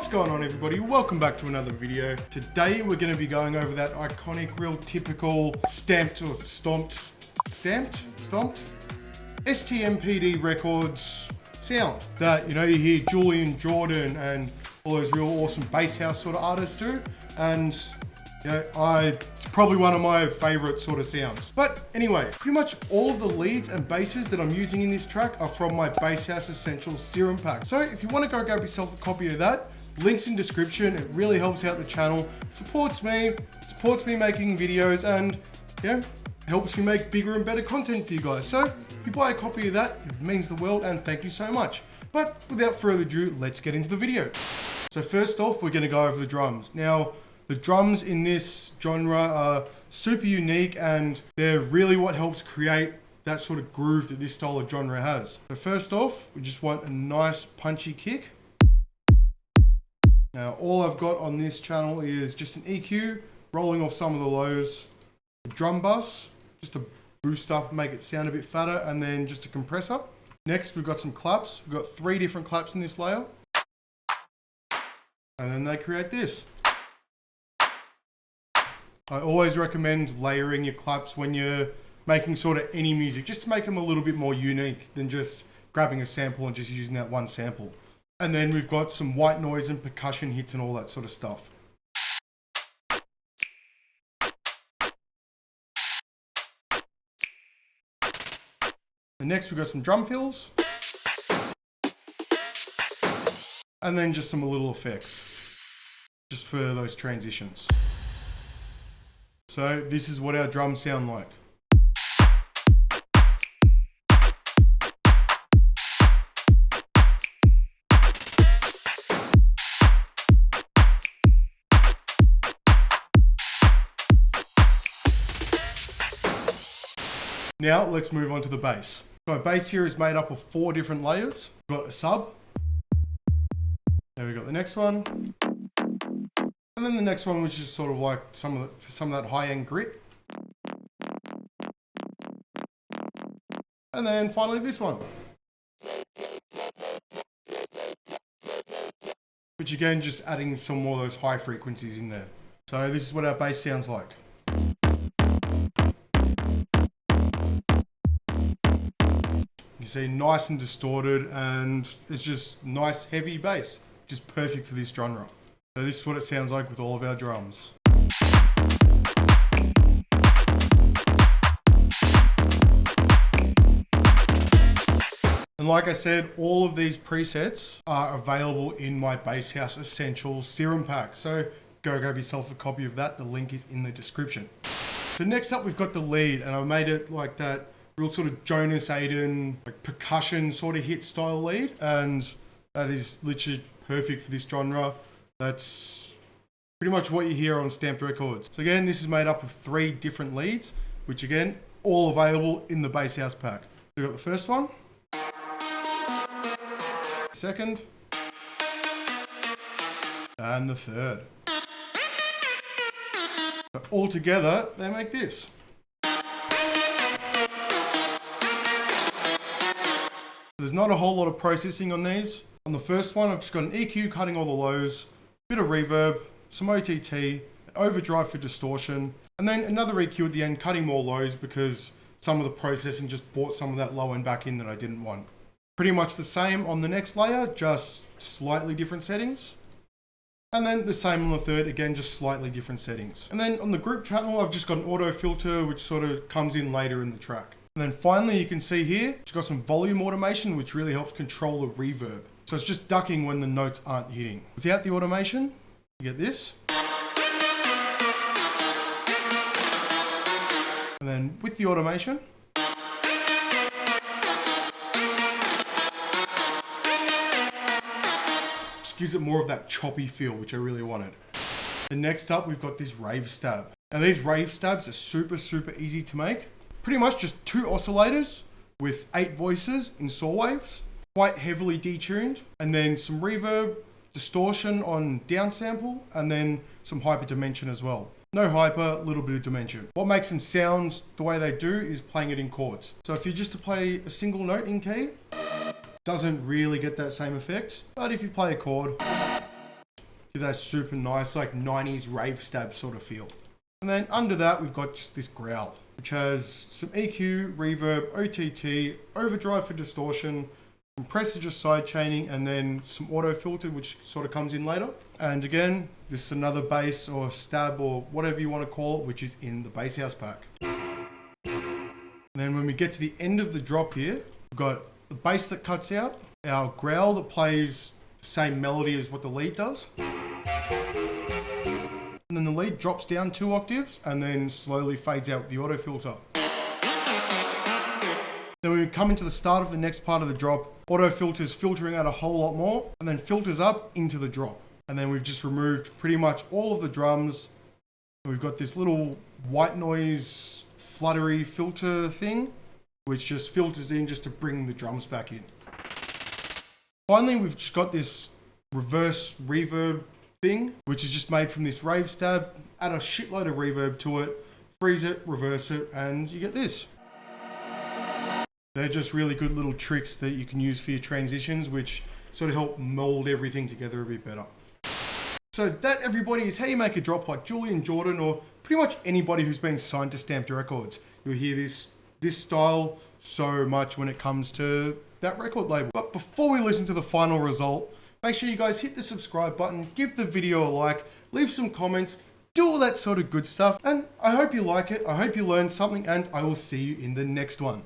What's going on, everybody? Welcome back to another video. Today we're going to be going over that iconic, real typical stamped STMPD Records sound that, you know, you hear Julian, Jordan and all those real awesome bass house sort of artists do. And you know, it's probably one of my favorite sort of sounds. But anyway, pretty much all of the leads and basses that I'm using in this track are from my Bass House Essentials Serum Pack. So if you want to go grab yourself a copy of that, links in description. It really helps out the channel, supports me making videos, and yeah, helps me make bigger and better content for you guys. So if you buy a copy of that, it means the world, and thank you so much. But without further ado, let's get into the video. So first off, we're going to go over the drums. Now, the drums in this genre are super unique, and they're really what helps create that sort of groove that this style of genre has. So first off, we just want a nice punchy kick. Now, all I've got on this channel is just an EQ, rolling off some of the lows, a drum bus, just to boost up, make it sound a bit fatter, and then just a compressor. Next, we've got some claps. We've got 3 different claps in this layer. And then they create this. I always recommend layering your claps when you're making sort of any music, just to make them a little bit more unique than just grabbing a sample and just using that one sample. And then we've got some white noise and percussion hits and all that sort of stuff. And next we've got some drum fills. And then just some little effects, just for those transitions. So this is what our drums sound like. Now let's move on to the bass. So my bass here is made up of 4 different layers. We've got a sub. Then we've got the next one. And then the next one, which is sort of like some of that high-end grit. And then finally this one. Which again, just adding some more of those high frequencies in there. So this is what our bass sounds like. You see, nice and distorted, and it's just nice heavy bass, which is perfect for this genre. So this is what it sounds like with all of our drums. And like I said, all of these presets are available in my Bass House Essentials Serum Pack. So go grab yourself a copy of that. The link is in the description. So next up, we've got the lead, and I made it like that real sort of Jonas Aiden, like percussion sort of hit style lead. And that is literally perfect for this genre. That's pretty much what you hear on stamped records. So again, this is made up of 3 different leads, which again, all available in the Bass House pack. We've got the first one, second, and the third. So all together, they make this. There's not a whole lot of processing on these. On the first one, I've just got an EQ cutting all the lows, bit of reverb, some OTT, an overdrive for distortion, and then another EQ at the end, cutting more lows because some of the processing just brought some of that low end back in that I didn't want. Pretty much the same on the next layer, just slightly different settings. And then the same on the third, again, just slightly different settings. And then on the group channel, I've just got an auto filter, which sort of comes in later in the track. And then finally, you can see here, it's got some volume automation, which really helps control the reverb. So it's just ducking when the notes aren't hitting. Without the automation, you get this. And then with the automation, just gives it more of that choppy feel, which I really wanted. And next up, we've got this Rave stab. Now these Rave stabs are super easy to make. Pretty much just 2 oscillators with 8 voices in saw waves, quite heavily detuned, and then some reverb, distortion on downsample, and then some hyper dimension as well. No hyper, little bit of dimension. What makes them sound the way they do is playing it in chords. So if you're just to play a single note in key, doesn't really get that same effect. But if you play a chord, to that super nice like 90s rave stab sort of feel. And then under that, we've got just this growl, which has some EQ, reverb, OTT, overdrive for distortion, compressor just side chaining, and then some auto filter, which sort of comes in later. And again, this is another bass or stab or whatever you want to call it, which is in the bass house pack. And then when we get to the end of the drop here, we've got the bass that cuts out, our growl that plays the same melody as what the lead does. And then the lead drops down 2 octaves and then slowly fades out with the auto filter. Then when we come into the start of the next part of the drop, auto filters filtering out a whole lot more and then filters up into the drop. And then we've just removed pretty much all of the drums. We've got this little white noise fluttery filter thing, which just filters in just to bring the drums back in. Finally, we've just got this reverse reverb thing, which is just made from this Rave stab. Add a shitload of reverb to it, freeze it, reverse it, and you get this. They're just really good little tricks that you can use for your transitions, which sort of help mold everything together a bit better. So that, everybody, is how you make a drop like Julian, Jordan, or pretty much anybody who's been signed to Stamped Records. You'll hear this style so much when it comes to that record label. But before we listen to the final result, make sure you guys hit the subscribe button, give the video a like, leave some comments, do all that sort of good stuff. And I hope you like it, I hope you learned something, and I will see you in the next one.